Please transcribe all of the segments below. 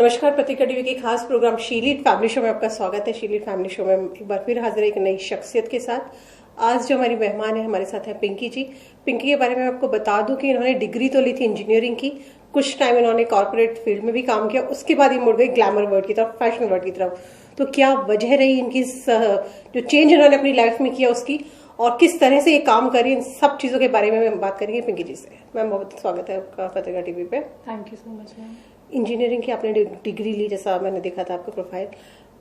नमस्कार, पत्रिका टीवी के खास प्रोग्राम शीलीड फैमिली शो में आपका स्वागत है। शीलीड फैमिली शो में एक बार फिर हाजिर है एक नई शख्सियत के साथ। आज जो हमारी मेहमान है हमारे साथ है पिंकी जी। पिंकी के बारे में आपको बता दूं कि इन्होंने डिग्री तो ली थी इंजीनियरिंग की, कुछ टाइम इन्होंने कॉर्पोरेट फील्ड में भी काम किया, उसके बाद ये मुड़ गई ग्लैमर वर्ल्ड की तरफ, फैशन वर्ल्ड की तरफ। तो क्या वजह रही इनकी जो चेंज इन्होंने अपनी लाइफ में किया उसकी, और किस तरह से ये काम करी, इन सब चीजों के बारे में हम बात करेंगे पिंकी जी से। मैम बहुत स्वागत है आपका पत्रिका टीवी पे। Thank you so much ma'am. Engineering की आपने डिग्री ली, जैसा मैंने देखा था आपका प्रोफाइल,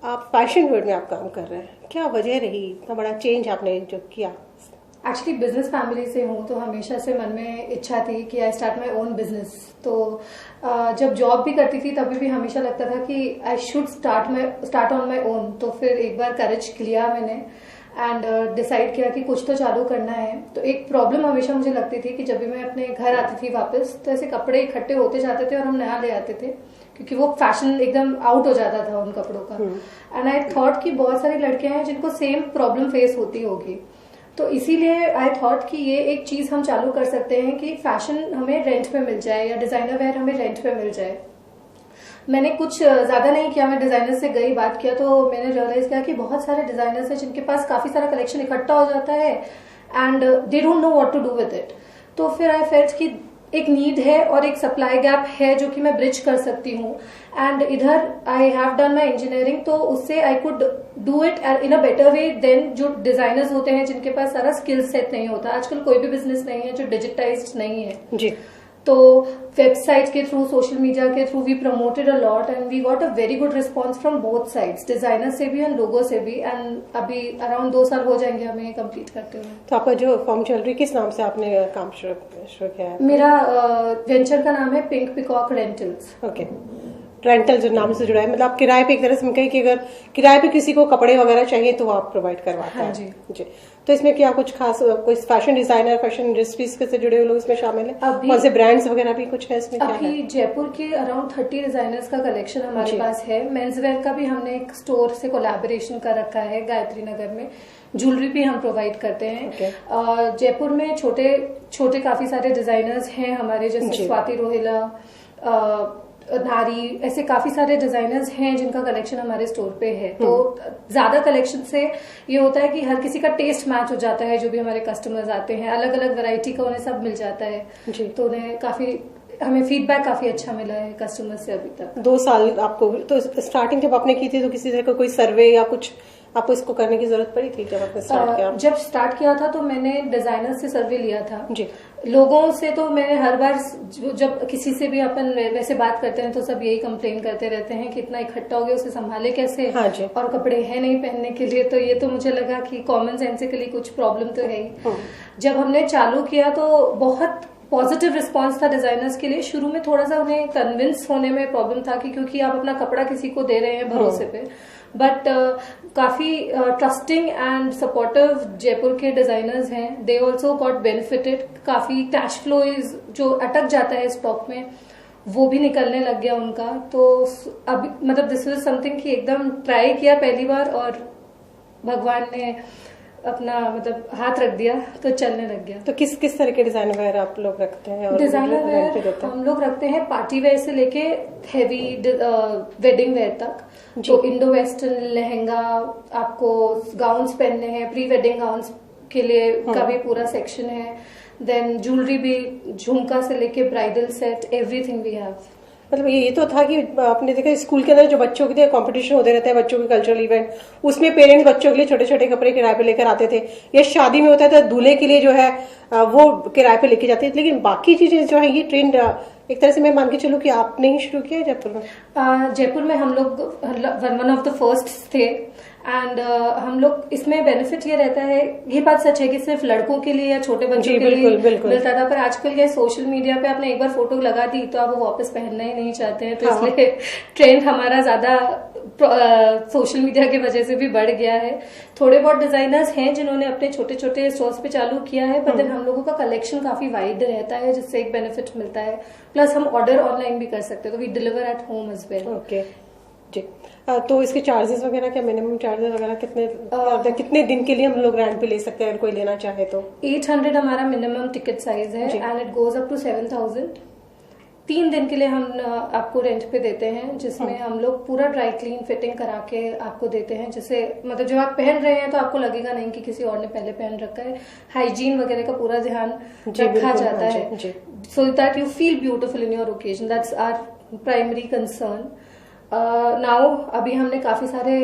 आप फैशन वर्ल्ड में आप काम कर रहे हैं, क्या वजह रही इतना बड़ा चेंज आपने जो किया? एक्चुअली बिजनेस फैमिली से हूँ तो हमेशा से मन में इच्छा थी कि I start my own business. तो जब जॉब भी करती थी तभी भी हमेशा लगता था कि I should start on my own. तो फिर एक बार करेज लिया मैंने एंड डिसाइड किया कि कुछ तो चालू करना है। तो एक प्रॉब्लम हमेशा मुझे लगती थी कि जब भी मैं अपने घर आती थी वापस तो ऐसे कपड़े इकट्ठे होते जाते थे और हम नया ले आते थे क्योंकि वो फैशन एकदम आउट हो जाता था उन कपड़ों का। एंड आई थॉट कि बहुत सारी लड़कियां हैं जिनको सेम प्रॉब्लम फेस होती होगी, तो इसीलिए आई थॉट कि ये एक चीज हम चालू कर सकते हैं कि फैशन हमें रेंट पे मिल जाए या डिजाइनर वेयर हमें रेंट पे मिल जाए। मैंने कुछ ज्यादा नहीं किया, मैं डिजाइनर से गई, बात किया, तो मैंने रियलाइज किया कि बहुत सारे डिजाइनर्स हैं जिनके पास काफी सारा कलेक्शन इकट्ठा हो जाता है and they don't know what to do with it. तो फिर आई फेल्ट कि एक नीड है और एक सप्लाई गैप है जो कि मैं ब्रिज कर सकती हूँ। एंड इधर I have done my engineering, तो उससे I could do it in a better way then जो डिजाइनर्स होते हैं जिनके पास सारा स्किल सेट नहीं होता। आजकल कोई भी बिजनेस नहीं है जो डिजिटाइज्ड नहीं है जी। तो वेबसाइट के थ्रू, सोशल मीडिया के through we promoted a lot and we got a very good response from both sides, designer से भी एंड लोगो से भी। एंड अभी अराउंड 2 साल हो जाएंगे हमें कंप्लीट करते हुए। तो आपका जो फॉर्म चल रही, किस नाम से आपने काम शुरू किया है? मेरा वेंचर का नाम है pink peacock rentals. Okay, rental जो नाम से जुड़ा है, मतलब आप किराए पे एक तरह से कहें कि अगर किराए पे किसी को कपड़े वगैरह चाहिए तो आप प्रोवाइड करवाते हैं। जी जी। तो इसमें क्या कुछ खास कोई फैशन डिजाइनर, फैशन इंडस्ट्रीज से जुड़े हुए लोग इसमें शामिल हैं? कौन से ब्रांड्स वगैरह भी कुछ है इसमें? अभी जयपुर के अराउंड 30 डिजाइनर्स का कलेक्शन हमारे पास है। मेंस वेयर का भी हमने एक स्टोर से कोलैबोरेशन कर रखा है गायत्री नगर में। ज्वेलरी भी हम प्रोवाइड करते हैं। जयपुर में छोटे छोटे काफी सारे डिजाइनर्स हैं हमारे, जैसे स्वाति रोहिला, नारी, ऐसे काफी सारे डिजाइनर्स हैं जिनका कलेक्शन हमारे स्टोर पे है। तो ज्यादा कलेक्शन से ये होता है कि हर किसी का टेस्ट मैच हो जाता है। जो भी हमारे कस्टमर्स आते हैं अलग अलग वैरायटी का उन्हें सब मिल जाता है जी। तो उन्हें हमें फीडबैक काफी अच्छा मिला है कस्टमर से अभी तक। 2 साल आपको, तो स्टार्टिंग जब आपने की थी तो किसी तरह का कोई सर्वे या कुछ आपको इसको करने की जरूरत पड़ी थी जब आपने स्टार्ट किया? जब स्टार्ट किया था तो मैंने डिजाइनर से सर्वे लिया था जी। लोगों से तो मैंने हर बार जब किसी से भी अपन वैसे बात करते हैं तो सब यही कंप्लेन करते रहते हैं कि इतना इकट्ठा हो गया, उसे संभाले कैसे। हाँ जी। और कपड़े हैं नहीं पहनने के लिए। तो ये तो मुझे लगा कि कॉमन सेंसिकली कुछ प्रॉब्लम तो है ही। जब हमने चालू किया तो बहुत पॉजिटिव रिस्पांस था डिजाइनर्स के लिए। शुरू में थोड़ा सा उन्हें कन्विंस होने में प्रॉब्लम था कि क्योंकि आप अपना कपड़ा किसी को दे रहे हैं भरोसे पे, बट काफी ट्रस्टिंग एंड सपोर्टिव जयपुर के डिजाइनर्स हैं। They also got benefited. काफी कैश फ्लो जो अटक जाता है स्टॉक में वो भी निकलने लग गया उनका। तो अभी मतलब दिस वाज समथिंग कि एकदम ट्राई किया पहली बार और भगवान ने अपना मतलब हाथ रख दिया तो चलने लग गया। तो किस किस तरह के डिजाइन वेयर आप लोग रखते हैं? डिजाइनर वेयर हम लोग रखते हैं पार्टी वेयर से लेके हैवी वेडिंग वेयर तक। तो इंडो वेस्टर्न लहंगा, आपको गाउन्स पहनने हैं, प्री वेडिंग गाउन्स के लिए का भी पूरा सेक्शन है। देन ज्वेलरी भी, झुमका से लेके bridal set, everything we have. मतलब ये तो था कि आपने देखा स्कूल के अंदर जो बच्चों के कंपटीशन होते रहते हैं, बच्चों के कल्चरल इवेंट, उसमें पेरेंट्स बच्चों के लिए छोटे छोटे कपड़े किराए पे लेकर आते थे, या शादी में होता है तो दूल्हे के लिए जो है वो किराए पे लेके जाते थे। लेकिन बाकी चीजें जो है ये ट्रेंड एक तरह से मैं मान के चलूं कि आपने ही शुरू किया जयपुर में? जयपुर में हम लोग वन ऑफ द फर्स्ट थे। एंड हम लोग इसमें बेनिफिट ये रहता है, ये बात सच है कि सिर्फ लड़कों के लिए या छोटे बच्चों के लिए मिलता था, पर आजकल ये सोशल मीडिया पे आपने एक बार फोटो लगा दी तो आप वो वापस पहनना ही नहीं चाहते हैं। तो इसलिए ट्रेंड हमारा ज्यादा सोशल मीडिया की वजह से भी बढ़ गया है। थोड़े बहुत डिजाइनर्स हैं जिन्होंने अपने छोटे छोटे स्टोर्स पे चालू किया है, पर देन हम लोगों का कलेक्शन काफी वाइड रहता है जिससे एक बेनिफिट मिलता है। प्लस हम ऑर्डर ऑनलाइन भी कर सकते हैं, तो we deliver at home as well. Okay जी। तो इसके चार्जेस वगैरह क्या, मिनिमम चार्जेस वगैरह कितने दिन के लिए हम लोग रेंट पे ले सकते हैं अगर कोई लेना चाहे तो? 800 हमारा मिनिमम टिकट साइज है and it goes up to 7000। 3 दिन के लिए हम आपको रेंट पे देते हैं, जिसमें हम लोग पूरा ड्राई क्लीन फिटिंग करा के आपको देते हैं, जिससे मतलब जब आप पहन रहे हैं तो आपको लगेगा नहीं कि किसी और ने पहले पहन रखा है। हाइजीन वगैरह का पूरा ध्यान रखा जाता है, so that you feel beautiful in your occasion. That's our primary concern. Now अभी हमने काफी सारे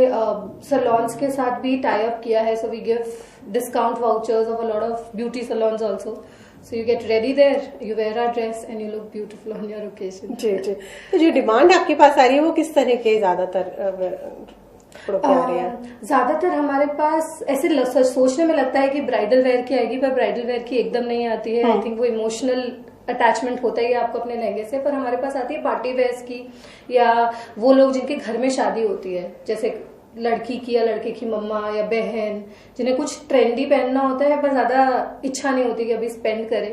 सलॉन्स के साथ भी टाई अप किया है, so we give discount vouchers of a lot of beauty salons also. So you get ready there, you wear our dress and you look beautiful on your occasion. जी जी। तो जो demand आपके पास आ रही है वो किस तरह के ज्यादातर प्रोडक्ट आ रहे हैं? ज्यादातर हमारे पास ऐसे सोचने में लगता है कि ब्राइडल वेयर की आएगी, पर ब्राइडल वेयर की एकदम नहीं आती है। आई थिंक वो इमोशनल अटैचमेंट होता ही है आपको अपने लहंगे से, पर हमारे पास आती है पार्टी वेयर्स की, या वो लोग जिनके घर में शादी होती है, जैसे लड़की की या लड़के की मम्मा या बहन, जिन्हें कुछ ट्रेंडी पहनना होता है पर ज्यादा इच्छा नहीं होती कि अभी स्पेंड करें,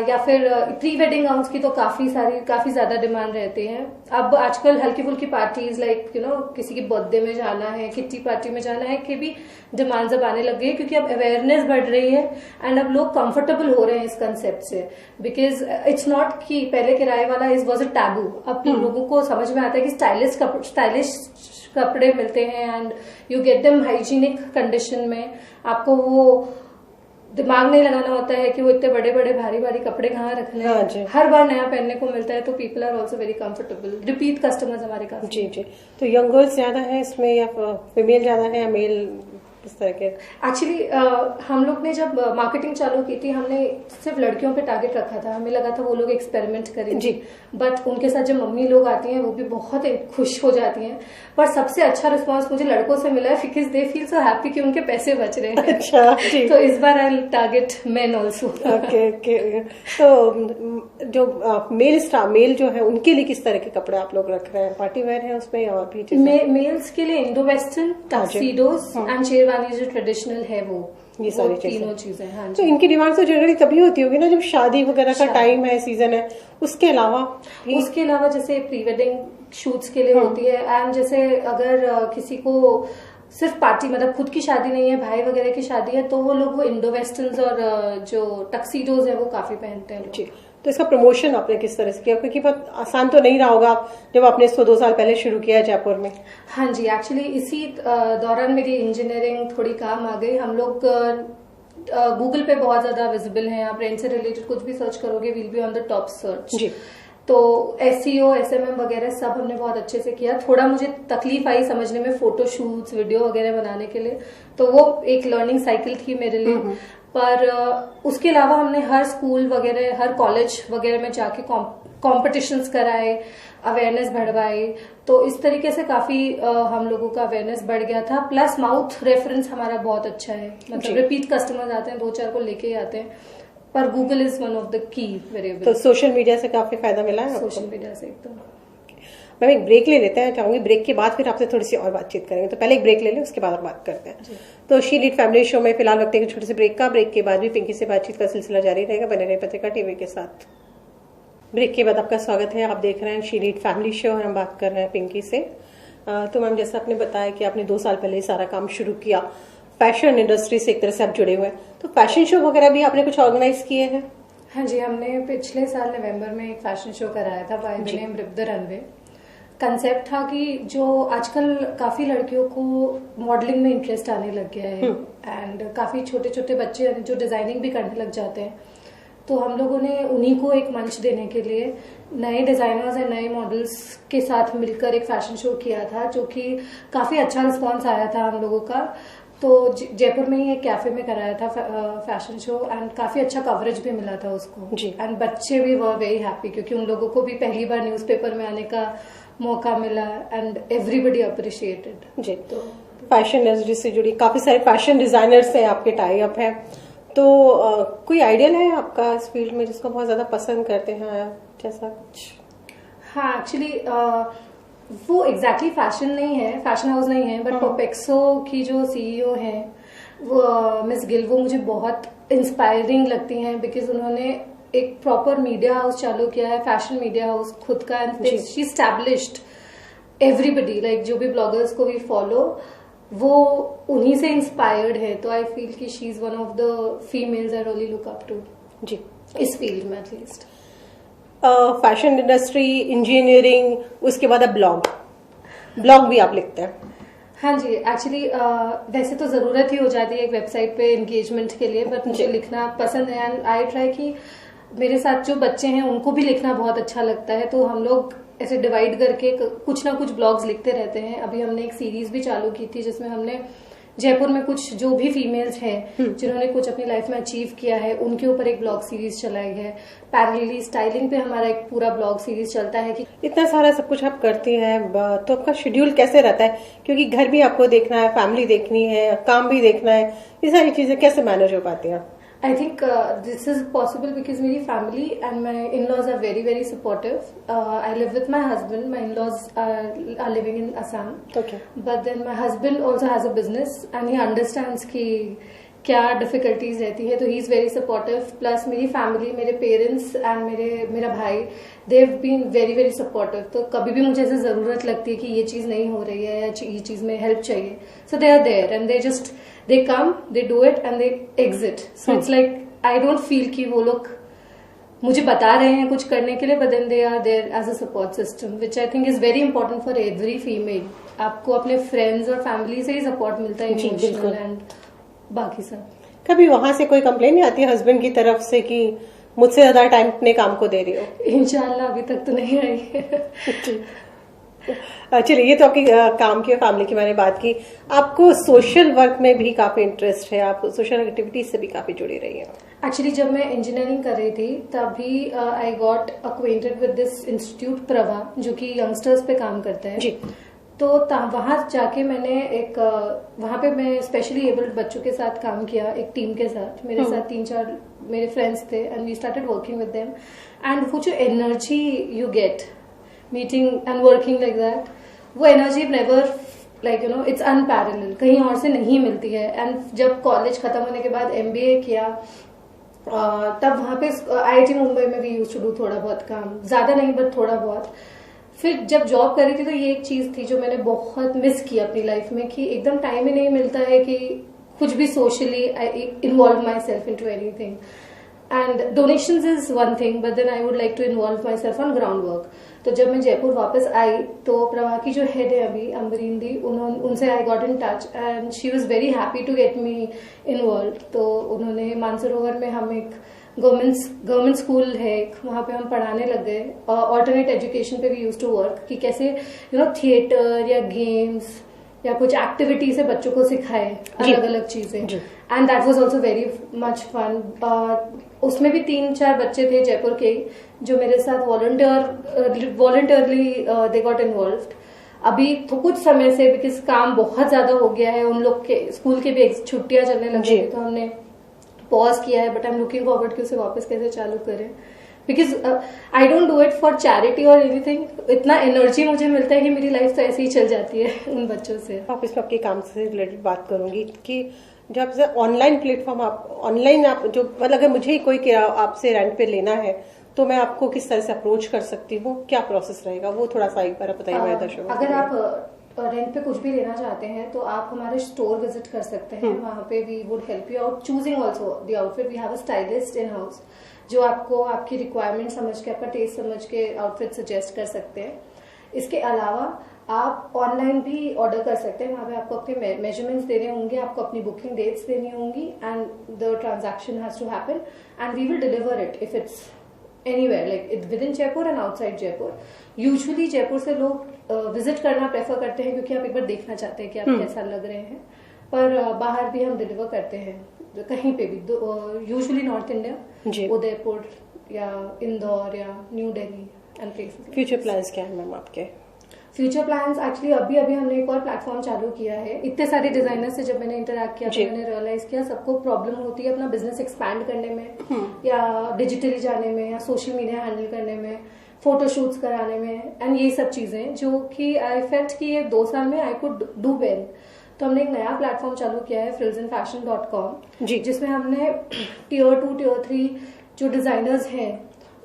या फिर प्री वेडिंग गाउन्स की तो काफी ज्यादा डिमांड रहती है। अब आजकल हल्की फुल्की पार्टीज लाइक किसी की बर्थडे में जाना है, किट्टी पार्टी में जाना है, कि भी डिमांड अब आने लग गई है, क्योंकि अब अवेयरनेस बढ़ रही है एंड अब लोग कंफर्टेबल हो रहे हैं इस कंसेप्ट से। बिकॉज इट्स नॉट कि पहले किराए वाला वॉज अ टैबू, अब लोगों को समझ में आता है कि स्टाइलिश कपड़े मिलते हैं and you get them hygienic condition में। आपको वो दिमाग नहीं लगाना होता है कि वो इतने बड़े बड़े भारी भारी कपड़े कहाँ रखने हैं, हर बार नया पहनने को मिलता है, तो people are also very comfortable. Repeat customers हमारे काफी। जी जी। तो यंग गर्ल्स ज्यादा है इसमें या फीमेल ज्यादा है या मेल, इस तरह के? एक्चुअली हम लोग ने जब मार्केटिंग चालू की थी, हमने सिर्फ लड़कियों पे टारगेट रखा था। हमें लगा था वो लोग एक्सपेरिमेंट करेंगे, बट उनके साथ जब मम्मी लोग आती हैं वो भी बहुत खुश हो जाती हैं। पर सबसे अच्छा रिस्पांस मुझे लड़कों से मिला है, because they feel so happy कि उनके पैसे बच रहे हैं। अच्छा जी। तो इस बार I target men also. Okay okay. तो जो मेल जो है उनके लिए किस तरह के कपड़े आप लोग रख रहे हैं? पार्टी वेयर है उसमें या और भी? मेल्स के लिए इंडो वेस्टर्न, टक्सीडोज एंड शेरवानी जो ट्रेडिशनल है, वो ये सारी तीनों चीजें। हाँ, तो इनकी डिमांड तो जनरली तभी होती होगी ना जब शादी वगैरह का टाइम है, सीजन है। उसके अलावा जैसे प्री वेडिंग शूट्स के लिए होती है, एंड जैसे अगर किसी को सिर्फ पार्टी मतलब खुद की शादी नहीं है, भाई वगैरह की शादी है, तो वो लोग वो इंडो वेस्टर्न्स और जो टक्सीडोज है वो काफी पहनते हैं। जी। तो इसका प्रमोशन आपने किस तरह से किया? क्योंकि बहुत आसान तो नहीं रहा होगा जब आपने इसको 2 साल पहले शुरू किया जयपुर में। हाँ जी, एक्चुअली इसी दौरान मेरी इंजीनियरिंग थोड़ी काम आ गई। हम लोग गूगल पे बहुत ज्यादा विजिबल हैं, आप रेंट से रिलेटेड कुछ भी सर्च करोगे, will be on the top search. जी। तो SEO, SMM वगैरह सब हमने बहुत अच्छे से किया। थोड़ा मुझे तकलीफ आई समझने में फोटो शूट्स, वीडियो वगैरह बनाने के लिए, तो वो एक लर्निंग साइकिल थी मेरे लिए। पर उसके अलावा हमने हर स्कूल वगैरह, हर कॉलेज वगैरह में जाके कॉम्पिटिशंस कराए, अवेयरनेस बढ़वाई, तो इस तरीके से काफी हम लोगों का अवेयरनेस बढ़ गया था। प्लस माउथ रेफरेंस हमारा बहुत अच्छा है, मतलब रिपीट कस्टमर्स आते हैं, 2-4 को लेके ही आते हैं, पर Google is one of the key variable. तो सोशल मीडिया से काफी फायदा मिला है? सोशल मीडिया से एकदम। मैम एक ब्रेक ले लेते हैं, चाहूंगी ब्रेक के बाद फिर आपसे थोड़ी सी और बातचीत करेंगे। तो पहले एक ब्रेक ले लें, उसके बाद हम बात करते हैं। तो शी लीड फैमिली शो में फिलहाल वक्त एक छोटे से ब्रेक का। ब्रेक के बाद भी पिंकी से बातचीत का सिलसिला जारी रहेगा। बने रहे पत्रिका टीवी के साथ। ब्रेक के बाद आपका स्वागत है। आप देख रहे हैं शी लीड फैमिली शो और हम बात कर रहे हैं पिंकी से। तो मैम जैसा आपने बताया कि आपने 2 साल पहले सारा काम शुरू किया, फैशन इंडस्ट्री से एक तरह से आप जुड़े हुए हैं, तो फैशन शो वगैरह भी आपने कुछ ऑर्गेनाइज किए हैं? हाँ जी, हमने पिछले साल नवंबर में एक फैशन शो कराया था by the name rip the runway. Concept था कि जो आजकल काफी लड़कियों को मॉडलिंग में इंटरेस्ट आने लग गया है, एंड काफी छोटे छोटे बच्चे जो डिजाइनिंग भी करने लग जाते हैं, तो हम लोगों ने उन्हीं को एक मंच देने के लिए नए डिजाइनर्स और नए मॉडल्स के साथ मिलकर एक फैशन शो किया था, जो कि काफी अच्छा रिस्पॉन्स आया था हम लोगों का। तो जयपुर में ही एक कैफे में कराया था फैशन शो, एंड काफी अच्छा कवरेज भी मिला था उसको जी। एंड बच्चे भी वर वेरी हैप्पी, क्योंकि उन लोगों को भी पहली बार न्यूज़पेपर में आने का मौका मिला, एंड एवरीबडी अप्रिशिएटेड जी। तो फैशन इंडस्ट्री से जुड़ी काफी सारे फैशन डिजाइनर्स से आपके टाई अप है, तो कोई आइडियल है आपका इस फील्ड में जिसको बहुत ज्यादा पसंद करते हैं जैसा कुछ? हाँ, एक्चुअली वो एग्जैक्टली फैशन नहीं है, फैशन हाउस नहीं है, बट परपेक्सो की जो CEO है वो मिस गिल, वो मुझे बहुत इंस्पायरिंग लगती हैं, बिकॉज उन्होंने एक प्रॉपर मीडिया हाउस चालू किया है, फैशन मीडिया हाउस खुद का, and she established everybody, like जो भी ब्लॉगर्स को भी फॉलो, वो उन्हीं से इंस्पायर्ड है। तो आई फील कि she is one of the females I really look up to जी, इस फील्ड में एटलीस्ट। फैशन इंडस्ट्री, इंजीनियरिंग, उसके बाद अब ब्लॉग भी आप लिखते हैं? हाँ जी, एक्चुअली वैसे तो ज़रूरत ही हो जाती है एक वेबसाइट पे एंगेजमेंट के लिए, बट मुझे लिखना पसंद है एंड आई ट्राई कि मेरे साथ जो बच्चे हैं उनको भी लिखना बहुत अच्छा लगता है, तो हम लोग ऐसे डिवाइड करके कुछ ना कुछ ब्लॉग्स लिखते रहते हैं। अभी हमने एक सीरीज भी चालू की थी जिसमें हमने जयपुर में कुछ जो भी फीमेल्स हैं जिन्होंने कुछ अपनी लाइफ में अचीव किया है उनके ऊपर एक ब्लॉग सीरीज चलाई है। पैरेलली स्टाइलिंग पे हमारा एक पूरा ब्लॉग सीरीज चलता है। कि इतना सारा सब कुछ आप करती हैं, तो आपका शेड्यूल कैसे रहता है? क्योंकि घर भी आपको देखना है, फैमिली देखनी है, काम भी देखना है, ये सारी चीजें कैसे मैनेज हो पाती हैं? I think this is possible because my family and my in-laws are very very supportive. I live with my husband. My in-laws are living in Assam. Okay. But then my husband also has a business and he understands कि क्या difficulties रहती है, तो he is very supportive. Plus मेरी family, मेरे parents and मेरा भाई, they have been very very supportive. तो कभी भी मुझे ऐसे जरूरत लगती है कि ये चीज नहीं हो रही है या ये चीज में हेल्प चाहिए, so they are there and they come, they do it and they exit. So it's like I don't feel कि वो लोग मुझे बता रहे हैं कुछ करने के लिए, but then they are there as a support system, which I think is very important for every female. आपको अपने फ्रेंड्स और फैमिली से ही सपोर्ट मिलता है, इमोशनल एंड बाकी सब। कभी वहां से कोई कंप्लेन नहीं आती हस्बैंड की तरफ से कि मुझसे ज्यादा टाइम अपने काम को दे रही हो? इंशाल्लाह अभी तक तो नहीं आई है। चलिए, ये तो आपकी काम की और फैमिली की मैंने बात की। आपको सोशल वर्क में भी काफी इंटरेस्ट है, आप सोशल एक्टिविटीज से भी काफी जुड़ी रही हैं। एक्चुअली जब मैं इंजीनियरिंग कर रही थी तभी I got acquainted with this institute Prabha, जो कि यंगस्टर्स पे काम करता है जी। तो वहां जाके मैंने वहां पे मैं स्पेशली एबल्ड बच्चों के साथ काम किया, एक टीम के साथ। मेरे साथ 3-4 मेरे फ्रेंड्स थे and we started working with them. And वो जो energy you get meeting and working like that, वो energy never like you know it's unparalleled, कहीं और से नहीं मिलती है। एंड जब कॉलेज खत्म होने के बाद MBA किया, तब वहां पे IIT मुंबई में भी यूज टू डू थोड़ा बहुत काम, ज्यादा नहीं बट थोड़ा बहुत। फिर जब जॉब कर रही थी तो ये एक चीज थी जो मैंने बहुत मिस की अपनी लाइफ में, कि एकदम टाइम ही नहीं मिलता है कि कुछ भी socially I involve myself into anything. And donations is one thing, but then I would like to involve myself on ground work. तो जब मैं जयपुर वापस आई तो प्रभा की जो हेड है अभी, अम्बरीन दी, उनसे I got in touch and she was very happy to get me involve. तो उन्होंने मानसरोवर में हम एक गवर्नमेंट स्कूल है, वहां पे हम पढ़ाने लग गए। ऑल्टरनेट एजुकेशन पे भी यूज टू वर्क, कि कैसे यू नो थिएटर या गेम्स या कुछ एक्टिविटी से बच्चों को सिखाए अलग अलग चीजें। And that was also very much fun. उसमें भी 3-4 बच्चे थे जयपुर के जो मेरे साथ वॉलंटियरली दे गॉट इन्वॉल्व्ड। अभी तो कुछ समय से बिकॉज काम बहुत ज्यादा हो गया है, उन लोग के स्कूल के भी छुट्टियां चलने लगी, तो हमने पॉज किया है। But I am looking forward कि उसे वापस कैसे चालू करें, because I don't do it for charity और एनीथिंग। इतना एनर्जी मुझे मिलता है कि मेरी लाइफ तो ऐसे ही चल जाती है उन बच्चों से। ऑफिस में आपके काम से रिलेटेड बात करूंगी कि जब से ऑनलाइन प्लेटफॉर्म ऑनलाइन आप जो मतलब अगर मुझे कोई आपसे रेंट पे लेना है तो मैं आपको किस तरह से अप्रोच कर सकती हूँ, क्या प्रोसेस रहेगा, वो थोड़ा सा एक बार बताइए मेरे दर्शकों। अगर आप रेंट पे कुछ भी लेना चाहते हैं तो आप हमारे स्टोर विजिट कर सकते हैं। वहां पे we would help you out choosing also the outfit. We have a stylist in house जो आपको आपकी रिक्वायरमेंट समझ के, आपका टेस्ट समझ के आउटफिट सजेस्ट कर सकते हैं। इसके अलावा आप ऑनलाइन भी ऑर्डर कर सकते हैं। वहां पे आपको अपने मेजरमेंट्स देने होंगे, आपको अपनी बुकिंग डेट्स देनी होंगी and the transaction has to happen and we will deliver it if it's anywhere like within Jaipur and outside Jaipur. Usually Jaipur से लोग विजिट करना प्रेफर करते हैं क्योंकि आप एक बार देखना चाहते हैं कि आप कैसा लग रहे हैं, पर बाहर भी हम डिलीवर करते हैं कहीं पे भी, यूजुअली नॉर्थ इंडिया, उदयपुर या इंदौर या new Delhi and places. Future plans क्या है मैम आपके? फ्यूचर प्लान्स एक्चुअली अभी हमने एक और प्लेटफॉर्म चालू किया है। इतने सारे डिजाइनर से जब मैंने इंटरैक्ट किया तो मैंने रियलाइज किया सबको प्रॉब्लम होती है अपना बिजनेस एक्सपैंड करने में या डिजिटली जाने में या सोशल मीडिया हैंडल करने में, फोटोशूट्स कराने में एंड ये सब चीजें, जो कि आई फेल्ट कि ये 2 साल में आई कुड डू वेल। तो हमने एक नया प्लेटफॉर्म चालू किया है frills-in-fashion.com, जिसमें हमने Tier 2 Tier 3 जो डिजाइनर्स हैं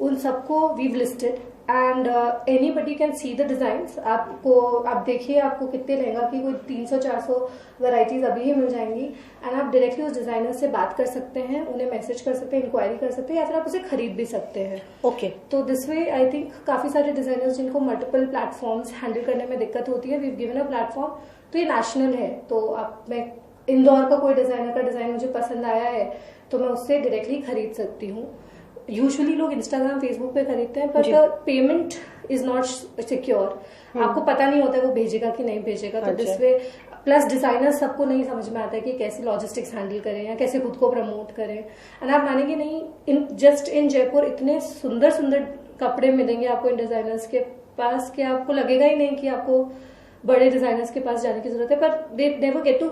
उन सबको we've listed and anybody can see the designs. आप देखिए आपको कितने लहंगा की कोई 300-400 वैरायटीज अभी ही मिल जाएंगी, एंड आप डायरेक्टली उस डिजाइनर से बात कर सकते हैं, उन्हें मैसेज कर सकते हैं, इंक्वायरी कर सकते हैं, या फिर आप उसे खरीद भी सकते हैं। ओके तो दिस वे आई थिंक काफी सारे डिजाइनर्स जिनको मल्टीपल प्लेटफॉर्म्स हैंडल करने में दिक्कत होती है, वी गिवन अ प्लेटफॉर्म। तो ये नेशनल है, तो आप मैं इंदौर का कोई डिजाइनर का डिजाइन मुझे पसंद आया है तो मैं उससे डायरेक्टली खरीद सकती हूँ। यूजुअली लोग इंस्टाग्राम फेसबुक पे खरीदते हैं, but payment is not secure. आपको पता नहीं होता है वो भेजेगा कि नहीं भेजेगा। तो दिस वे प्लस डिजाइनर सबको नहीं समझ में आता है कि कैसे लॉजिस्टिक्स हैंडल करें या कैसे खुद को प्रमोट करें। एंड आप मानेंगे नहीं, जस्ट इन जयपुर इतने सुंदर सुंदर कपड़े मिलेंगे आपको इन डिजाइनर्स के पास कि आपको लगेगा ही नहीं कि आपको बड़े डिजाइनर्स के पास जाने की जरूरत है। पर दे नेवर गेट टू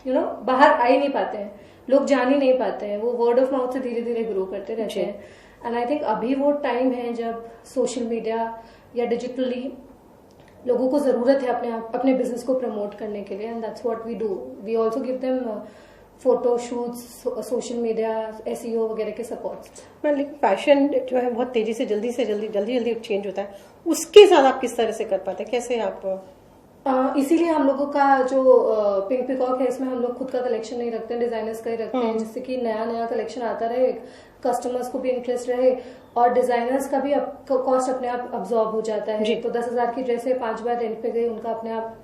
बाहर आ ही नहीं पाते हैं, लोग जान ही नहीं पाते हैं, वो वर्ड ऑफ माउथ से धीरे धीरे ग्रो करते रहते हैं। एंड आई थिंक अभी वो टाइम है जब सोशल मीडिया या डिजिटली लोगों को जरूरत है अपने बिजनेस को प्रमोट करने के लिए, and that's what we do. We also give them photo shoots, social media, SEO वगैरह के सपोर्ट्स। लेकिन फैशन जो है बहुत तेजी से जल्दी चेंज होता है, उसके साथ आप किस तरह से कर पाते हैं, कैसे आप? इसीलिए हम लोगों का जो पिंक पिकॉक है, इसमें हम लोग खुद का कलेक्शन नहीं रखते हैं, डिजाइनर्स का ही रखते हैं, जिससे कि नया नया कलेक्शन आता रहे, कस्टमर्स को भी इंटरेस्ट रहे और डिजाइनर्स का भी कॉस्ट अपने आप अब्सॉर्ब हो जाता है। तो 10,000 की ड्रेस है, 5 बार रेंट पे गई, उनका अपने आप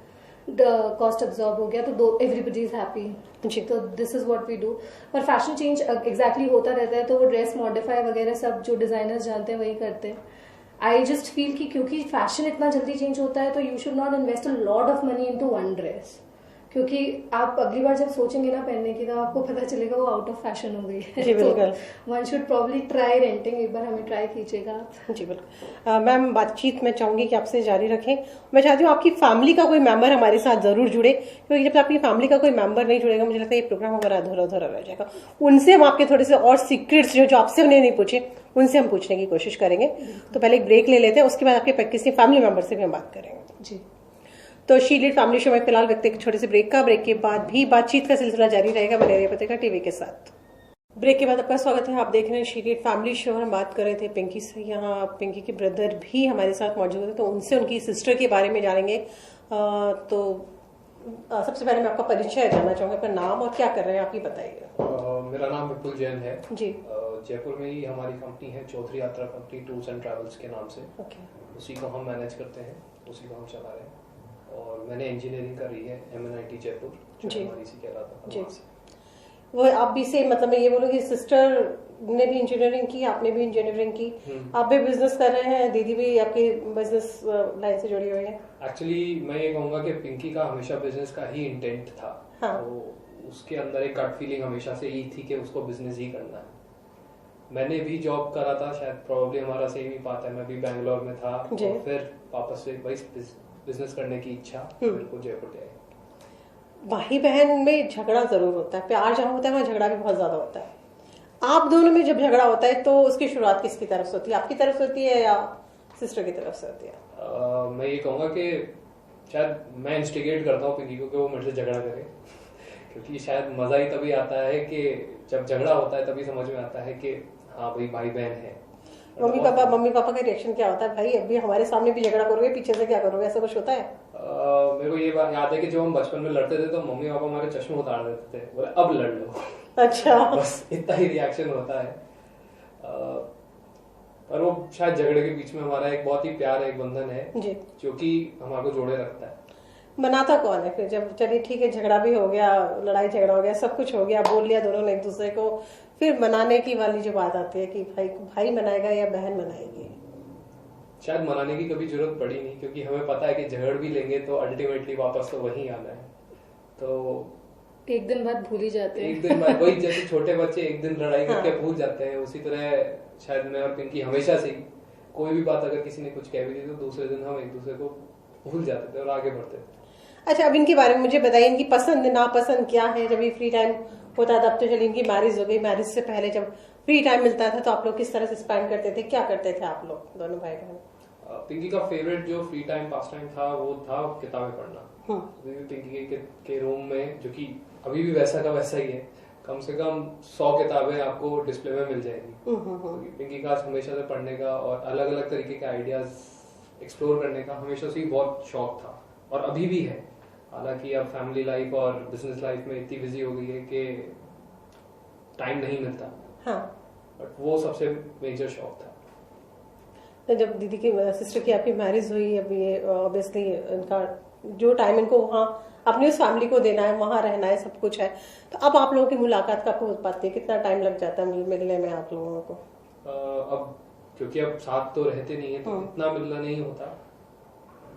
कॉस्ट अब्सॉर्ब हो गया, तो एवरीबडी इज हैप्पी। तो this is what we do. पर फैशन चेंज एग्जैक्टली होता रहता है, तो वो ड्रेस मॉडिफाई वगैरह सब जो डिजाइनर्स जानते हैं वही करते हैं। आई जस्ट फील कि क्योंकि फैशन इतना जल्दी चेंज होता है, तो you should not invest a lot of money into one dress, क्योंकि आप अगली बार जब सोचेंगे ना पहनने की, तो आपको पता चलेगा वो आउट ऑफ फैशन हो गई है। तो one should probably try renting, एक बार हमें ट्राई कीजिएगा आप। जी बिल्कुल। मैम, बातचीत मैं चाहूंगी कि आपसे जारी रखें। मैं चाहती हूँ आपकी फैमिली का कोई मेंबर हमारे साथ जरूर जुड़े, क्योंकि जब आपकी फैमिली का कोई मेंबर नहीं जुड़ेगा, मुझे लगता है ये प्रोग्राम हमारा अधूरा रह जाएगा। उनसे हम आपके थोड़े से और सीक्रेट्स जो आपसे हमने नहीं पूछे, उनसे हम पूछने की कोशिश करेंगे। तो पहले एक ब्रेक ले लेते हैं, उसके बाद आपके किसी फैमिली मेंबर से भी हम बात करेंगे। जी। तो शी लीड फैमिली शो में फिलहाल व्यक्ति एक छोटे से ब्रेक के बाद भी बातचीत का सिलसिला जारी रहेगा मलेरिया पत्रिका टीवी के साथ। ब्रेक के बाद आपका स्वागत है। आप देख रहे हैं शी लीड फैमिली शो। हम बात कर रहे थे पिंकी से। यहाँ पिंकी के ब्रदर भी हमारे साथ मौजूद है, तो उनसे उनकी सिस्टर के बारे में जानेंगे। तो सबसे पहले मैं आपका परिचय जानना चाहूंगा, अपना नाम और क्या कर रहे हैं आप ये बताइए। मेरा नाम विपुल जैन है जी। जयपुर में ही हमारी कंपनी है, चौधरी यात्रा कंपनी टूर्स एंड ट्रैवल्स के नाम से। उसी को हम मैनेज करते हैं, उसी को हम चला रहे हैं। और मैंने इंजीनियरिंग करी है MNIT जयपुर, जो हमारी सी कह रहा था जी। वो आप भी से मतलब मैं ये बोलूँगी, सिस्टर ने भी इंजीनियरिंग की, आपने भी इंजीनियरिंग की, आप भी बिजनेस कर रहे हैं, दीदी भी आपके बिजनेस लाइन से जुड़ी हुई है। एक्चुअली मैं ये कहूँगा कि पिंकी का हमेशा बिजनेस का ही इंटेंट था। हाँ। तो उसके अंदर एक गट फीलिंग हमेशा से ही थी कि उसको बिजनेस ही करना है। मैंने भी जॉब करा था, शायद प्रॉब्ली हमारा सेम ही बात है। मैं भी बैंगलोर में था और फिर वापस से वही बिजनेस करने की इच्छा मेरे को जयपुर ले आई। भाई बहन में झगड़ा जरूर होता है, प्यार जहाँ होता है वहाँ झगड़ा भी बहुत ज्यादा होता है। आप दोनों में जब झगड़ा होता है तो उसकी शुरुआत किसकी तरफ से होती है, आपकी तरफ से होती है या सिस्टर की तरफ से होती है? मैं ये कहूँगा कि शायद मैं इंस्टिगेट करता हूँ पिंकी को कि वो मेरे से झगड़ा करे क्योंकि शायद मजा ही तभी आता है कि जब झगड़ा होता है, तभी समझ में आता है कि हाँ भाई बहन है। मम्मी पापा का रिएक्शन क्या होता है? भाई अभी हमारे सामने भी झगड़ा करोगे, पीछे से क्या करोगे, ऐसा कुछ होता है? मेरे को ये बात याद है कि जब हम बचपन में लड़ते थे तो मम्मी पापा हमारे चश्मे उतार देते थे, बोले अब लड़ लो। अच्छा। बस इतना ही रिएक्शन होता है। पर वो शायद झगड़े के बीच में हमारा एक बहुत ही प्यार, एक बंधन है जी, जो कि हमारे को जोड़े रखता है। मनाता कौन है फिर जब चलिए ठीक है झगड़ा भी हो गया, लड़ाई झगड़ा हो गया, सब कुछ हो गया, बोल लिया दोनों ने एक दूसरे को, फिर मनाने की वाली जो बात आती है कि भाई मनाएगा या बहन मनाएगी? शायद मनाने की कभी जरूरत पड़ी नहीं, क्योंकि हमें पता है कि झगड़ भी लेंगे तो अल्टीमेटली वापस तो वही आना है। तो एक दिन बाद भूल ही जाते हैं। एक दिन बाद वही, जैसे छोटे बच्चे एक दिन लड़ाई करके भूल जाते हैं, उसी तरह शायद मैं और पिंकी हमेशा से कोई भी बात अगर किसी ने कुछ कह भी दी तो दूसरे दिन हम एक दूसरे को भूल जाते थे और आगे बढ़ते थे। अच्छा, अब इनके बारे में मुझे बताइए, इनकी पसंद नापसंद क्या है? जब ये फ्री टाइम होता था, अब तो चलिए इनकी मैरिज हो गई, मैरिज से पहले जब फ्री टाइम मिलता था तो आप लोग किस तरह से स्पेंड करते थे, क्या करते थे आप लोग दोनों भाई बहन? पिंकी का फेवरेट जो फ्री टाइम पास टाइम था वो था किताबें पढ़ना। पिंकी के रूम में, जो कि अभी भी वैसा का वैसा ही है, कम से कम 100 किताबें आपको डिस्प्ले में मिल जाएगी। पिंकी का हमेशा से पढ़ने का और अलग अलग तरीके के आइडियाज एक्सप्लोर करने का हमेशा से ही बहुत शौक था और अभी भी है। हालांकि अब फैमिली लाइफ और बिजनेस लाइफ में इतनी बिजी हो गई है कि टाइम नहीं मिलता। हाँ। बट वो सबसे मेजर शौक था। तो जब दीदी की सिस्टर की आपकी मैरिज हुई, अभी ऑब्वियसली इनका जो टाइम इनको वहाँ अपनी उस फैमिली को देना है, वहाँ रहना है, सब कुछ है, तो अब आप लोगों की मुलाकात कब हो पाती है? कितना टाइम लग जाता है मिलने में आप लोगों को? अब क्योंकि अब साथ तो रहते नहीं है तो इतना मिलना नहीं होता,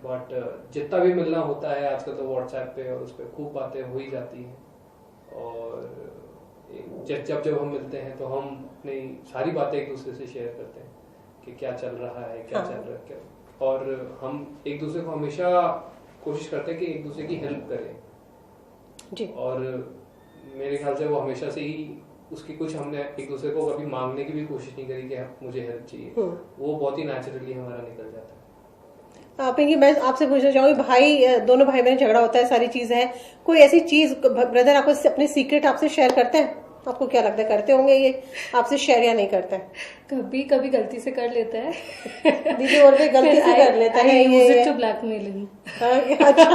बट जितना भी मिलना होता है आजकल तो व्हाट्सएप पे और उस पर खूब बातें हो ही जाती हैं। और जब हम मिलते हैं तो हम अपनी सारी बातें एक दूसरे से शेयर करते हैं कि क्या चल रहा है, क्या चल रहा है क्या, और हम एक दूसरे को हमेशा कोशिश करते हैं कि एक दूसरे की हेल्प करें जी। और मेरे ख्याल से वो हमेशा से ही उसकी कुछ हमने एक दूसरे को कभी मांगने की भी कोशिश नहीं करी कि मुझे हेल्प चाहिए, वो बहुत ही नेचुरली हमारा निकल जाता है। पिंकी, मैं आपसे पूछना चाहूंगी, भाई दोनों भाई बहन झगड़ा होता है, सारी चीजें हैं, कोई ऐसी चीज ब्रदर आपको अपने सीक्रेट आपसे शेयर करते हैं? आपको क्या लगता है करते होंगे ये आपसे शेयर या नहीं करते हैं? कभी कभी गलती से कर लेता है दीदी, और भी गलती से कर लेता है ये टू ब्लैकमेलिंग। अच्छा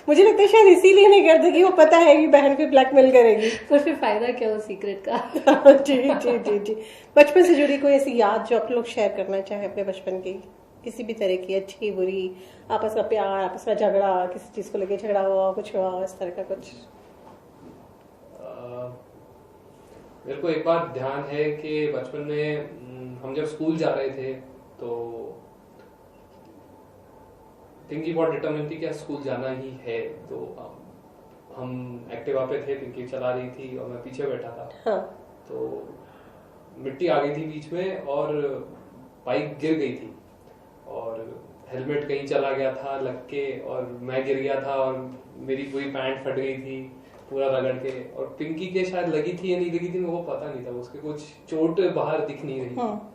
मुझे लगता है शायद इसीलिए नहीं करते कि वो पता है कि बहन पे ब्लैकमेल करेगी, पर फिर फायदा क्या हो सीक्रेट का। जी जी जी जी। बचपन से जुड़ी कोई ऐसी याद जो आप लोग शेयर करना चाहे अपने बचपन की, किसी भी तरह की, अच्छी बुरी, आपस का प्यार, आपस का झगड़ा, किसी चीज को लेके झगड़ा हुआ, कुछ हुआ इस तरह का कुछ? मेरे को एक बार ध्यान है कि बचपन में हम जब स्कूल जा रहे थे तो पिंकी बहुत डिटरमिन्ड थी कि स्कूल जाना ही है, तो हम एक्टिवा पे थे, पिंकी चला रही थी और मैं पीछे बैठा था। हाँ। तो मिट्टी आ गई थी बीच में और बाइक गिर गई थी और हेलमेट कहीं चला गया था लग के और मैं गिर गया था और मेरी पूरी पैंट फट गई थी पूरा रगड़ के, और पिंकी के शायद लगी थी या नहीं लगी थी वो पता नहीं था, उसके कुछ चोट बाहर दिख नहीं रही। हाँ।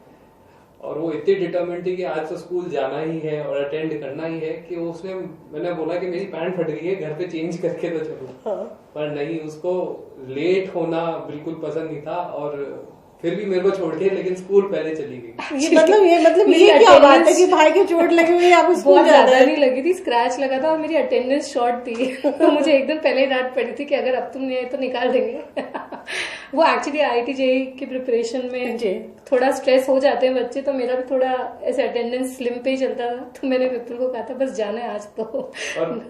और वो इतनी डिटरमिन्ड थी कि आज तो स्कूल जाना ही है और अटेंड करना ही है कि उसने, मैंने बोला कि मेरी पैंट फट गई है, घर पे चेंज करके तो चलो। हाँ। पर नहीं, उसको लेट होना बिल्कुल पसंद नहीं था और फिर भी मेरे को छोड़ के लेकिन स्कूल पहले चली गई। ये क्या बात है कि भाई के चोट लगी हुई है, आप स्कूल ज्यादा नहीं लगी थी, स्क्रैच लगा था और मेरी अटेंडेंस शॉर्ट थी तो मुझे एक दिन पहले ही डांट पड़ी थी कि अगर अब तुम नहीं आए तो निकाल देंगे। वो एक्चुअली IIT JEE की प्रिपरेशन में थोड़ा स्ट्रेस हो जाते हैं बच्चे, तो मेरा भी थोड़ा ऐसे अटेंडेंस स्लिम पे ही चलता था, तो मैंने विपुल को कहा था बस जाना है आज तो। और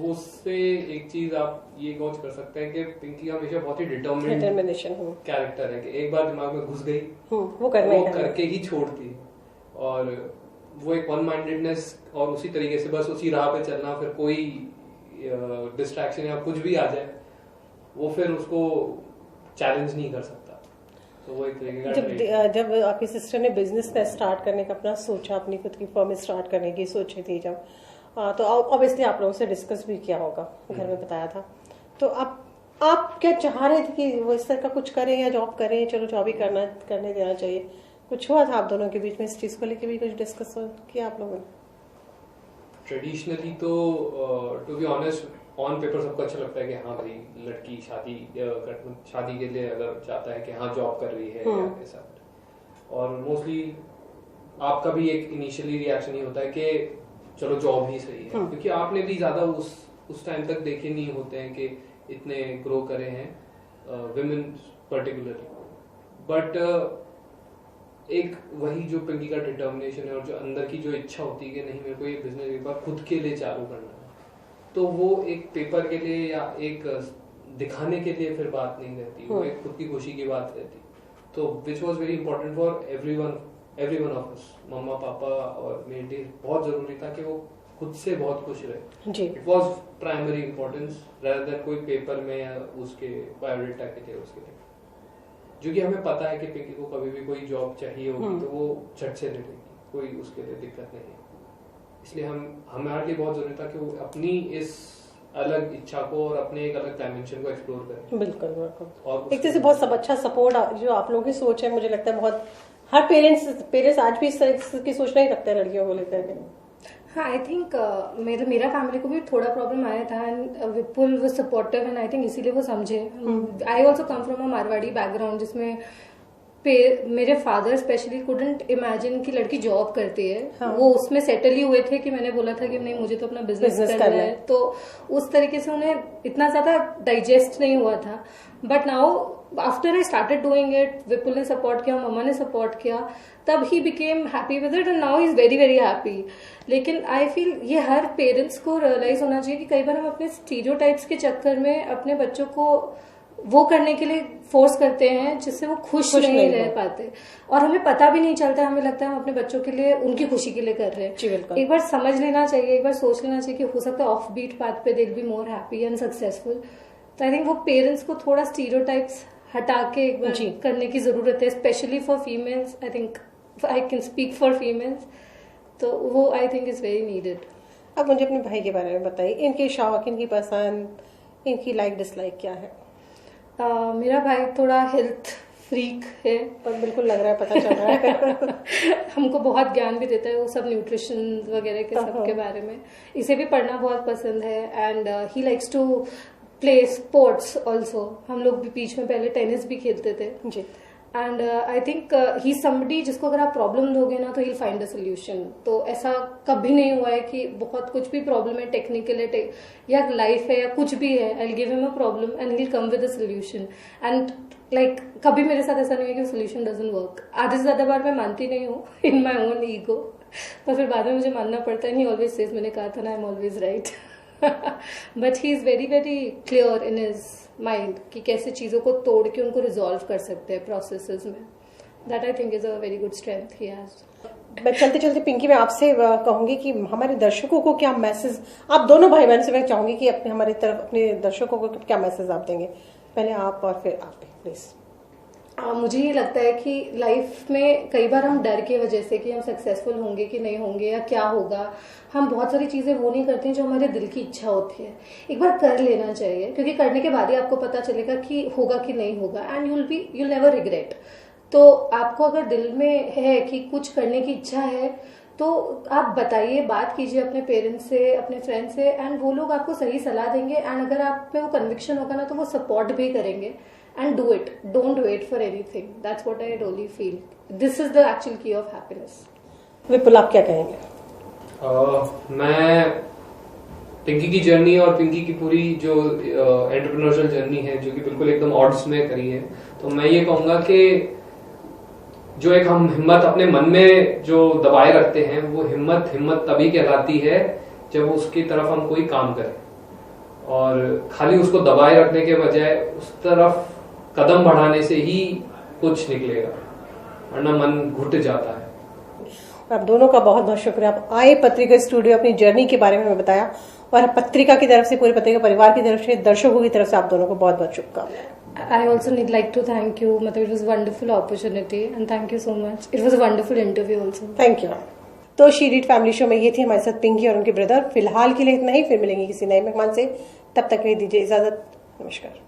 उससे एक चीज आप ये गौर कर सकते हैं कि पिंकी हमेशा बहुत ही डिटरमिनेशन कैरेक्टर है कि एक बार दिमाग में घुस गई वो करके ही छोड़ती, और वो एक वन माइंडेडनेस और उसी तरीके से बस उसी राह पे चलना, फिर कोई डिस्ट्रैक्शन या कुछ भी आ जाए वो फिर उसको चैलेंज नहीं कर सकता। तो वो एक तरीके का जब आपकी सिस्टर ने बिजनेस स्टार्ट करने का अपना सोचा, अपनी खुद की फर्म स्टार्ट करने की सोची थी जब, तो ऑब्वियसली आप लोगों से डिस्कस भी किया होगा, घर में बताया था, तो आप क्या चाह रहे थे कि वो इस तरह का कुछ करें या जॉब करें? चलो जॉब ही करने देना चाहिए, कुछ हुआ था आप दोनों के बीच में इस चीज को लेके भी कुछ डिस्कस किया आप लोगों ने? ट्रेडिशनली तो to be honest on paper सबको अच्छा लगता है कि हाँ भाई लड़की शादी के लिए अगर चाहता है कि हाँ जॉब कर रही है या ऐसा, और मोस्टली आपका भी एक इनिशियली रिएक्शन ही होता है कि चलो जॉब ही सही है, क्योंकि आपने भी ज्यादा उस टाइम तक देखे नहीं होते हैं कि इतने ग्रो करे हैं विमेन पर्टिकुलरली। बट एक वही जो पिंकी का डिटर्मिनेशन है और जो अंदर की जो इच्छा होती है कि नहीं मेरे को ये बिजनेस एक बार खुद के लिए चालू करना है, तो वो एक पेपर के लिए या एक दिखाने के लिए फिर बात नहीं रहती, वो एक खुद की खुशी की बात रहती। तो which was very important for everyone of us, मम्मा पापा और मेरे लिए बहुत जरूरी था कि वो खुद से बहुत खुश रहे। It was primary importance rather than कोई पेपर में या उसके बायोडेटा के लिए उसके लिए, जो कि हमें पता है कि पिंकी को कभी भी कोई जॉब चाहिए होगी तो वो झट से ले लेगी, कोई उसके लिए दिक्कत नहीं है। इसलिए हमारे लिए बहुत जरूरी था कि वो अपनी इस अलग इच्छा को और अपने एक अलग डायमेंशन को एक्सप्लोर करें। बिल्कुल। और एक तरह से बहुत सब अच्छा सपोर्ट जो आप लोगों की सोच है, मुझे लगता है बहुत हर पेरेंट्स आज भी इस तरह की सोच नहीं रखते हैं लड़कियों को लेकर के। हाँ, आई थिंक मेरा फैमिली को भी थोड़ा प्रॉब्लम आया था and Vipul was supportive and I think इसीलिए वो समझे. I also come from a Marwari background जिसमें मेरे फादर स्पेशली कुडंट इमेजिन कि लड़की जॉब करती है. हाँ. वो उसमें सेटल ही हुए थे कि मैंने बोला था कि नहीं मुझे तो अपना बिजनेस करना है. तो उस तरीके से उन्हें इतना ज्यादा डाइजेस्ट नहीं हुआ था. But now after I started doing it, Vipul ने सपोर्ट किया, मम्मा ने सपोर्ट किया, तब ही became happy with it and now he is very very happy. लेकिन आई फील ये हर पेरेंट्स को रियलाइज होना चाहिए कि कई बार हम अपने स्टीरियोटाइप्स के चक्कर में अपने बच्चों को वो करने के लिए फोर्स करते हैं जिससे वो खुश नहीं रह पाते और हमें पता भी नहीं चलता. हमें लगता है हम अपने बच्चों के लिए उनकी खुशी के लिए कर रहे हैं. एक बार समझ लेना चाहिए, एक बार सोच लेना चाहिए कि हो सकता है ऑफ बीट पाथ पे they will be more happy and successful. तो आई थिंक वो पेरेंट्स को थोड़ा स्टीरियोटाइप्स हटा के एक बार करने की जरूरत है, specially for females. I think I can speak for females. तो वो आई थिंक इज वेरी नीडेड. अब मुझे अपने भाई के बारे में बताइए, इनके शौक, इनकी पसंद, इनकी लाइक डिसलाइक क्या है? मेरा भाई थोड़ा हेल्थ फ्रीक है, पर बिल्कुल लग रहा है, पता चल रहा है. हमको बहुत ज्ञान भी देता है वो सब न्यूट्रिशन वगैरह के सब के बारे में. इसे भी पढ़ना बहुत पसंद है and he likes to play sports also. हम लोग भी बीच में पहले टेनिस भी खेलते थे जी. And I think he somebody जिसको अगर आप प्रॉब्लम दोगे ना तो ही फाइंड अ सोल्यूशन. तो ऐसा कभी नहीं हुआ है कि बहुत कुछ भी प्रॉब्लम है, टेक्निकल है या लाइफ है या कुछ भी है, I will give him a problem and he will come with a solution. And like कभी मेरे साथ ऐसा नहीं है कि सोल्यूशन डजंट वर्क. आधे से ज्यादा बार मैं मानती नहीं हूँ इन माई ओन ईगो, पर फिर बाद में मुझे मानना पड़ता है. ही ऑलवेज सेज, मैंने कहा था ना, I am always right. But he is very very clear in his mind कि कैसे चीजों को तोड़ के उनको रिजॉल्व कर सकते हैं प्रोसेसेस में. That I think is a very good strength he has. मैं चलते चलते पिंकी मैं आपसे कहूंगी कि हमारे दर्शकों को क्या मैसेज, आप दोनों भाई बहन से मैं चाहूंगी कि अपने हमारी तरफ अपने दर्शकों को क्या मैसेज आप देंगे? पहले आप और फिर आप प्लीज. मुझे ये लगता है कि लाइफ में कई बार हम डर के वजह से कि हम सक्सेसफुल होंगे कि नहीं होंगे या क्या होगा, हम बहुत सारी चीजें वो नहीं करते हैं जो हमारे दिल की इच्छा होती है. एक बार कर लेना चाहिए क्योंकि करने के बाद ही आपको पता चलेगा कि होगा कि नहीं होगा एंड यूल नेवर रिग्रेट. तो आपको अगर दिल में है कि कुछ करने की इच्छा है तो आप बताइए, बात कीजिए अपने पेरेंट्स से, अपने फ्रेंड्स से एंड वो लोग आपको सही सलाह देंगे. एंड अगर आप में वो कन्विक्शन होगा ना तो वो सपोर्ट भी करेंगे. And do it. Don't wait for anything. That's what I really feel. This is the actual key of happiness. विपुल, आप क्या कहेंगे? मैं पिंकी की जर्नी और पिंकी की पूरी जो एंटरप्रेन्योरशियल जर्नी है जो कि बिल्कुल एकदम ऑड्स में करी है, तो मैं ये कहूंगा कि जो एक हम हिम्मत अपने मन में जो दबाए रखते हैं, वो हिम्मत तभी कहलाती है जब उसकी तरफ हम कोई काम करें. और खाली उसको दबाए रखने के बजाय उस तरफ कदम बढ़ाने से ही कुछ निकलेगा, वरना मन घुट जाता है. आप दोनों का बहुत बहुत शुक्रिया. आप आए पत्रिका स्टूडियो, अपनी जर्नी के बारे में बताया और पत्रिका की तरफ से, पूरे पत्रिका परिवार की तरफ से, दर्शकों की तरफ से आप दोनों को बहुत बहुत शुभकामनाएं. I also need like to thank you. मतलब it was a wonderful opportunity and thank you so much. It was a wonderful interview also. Thank you. तो शी रीड फैमिली शो में ये थी हमारे साथ पिंकी और उनके ब्रदर. फिलहाल के लिए इतना ही, फिर मिलेंगे किसी नए मेहमान से. तब तक के लिए दीजिए इजाजत. नमस्कार.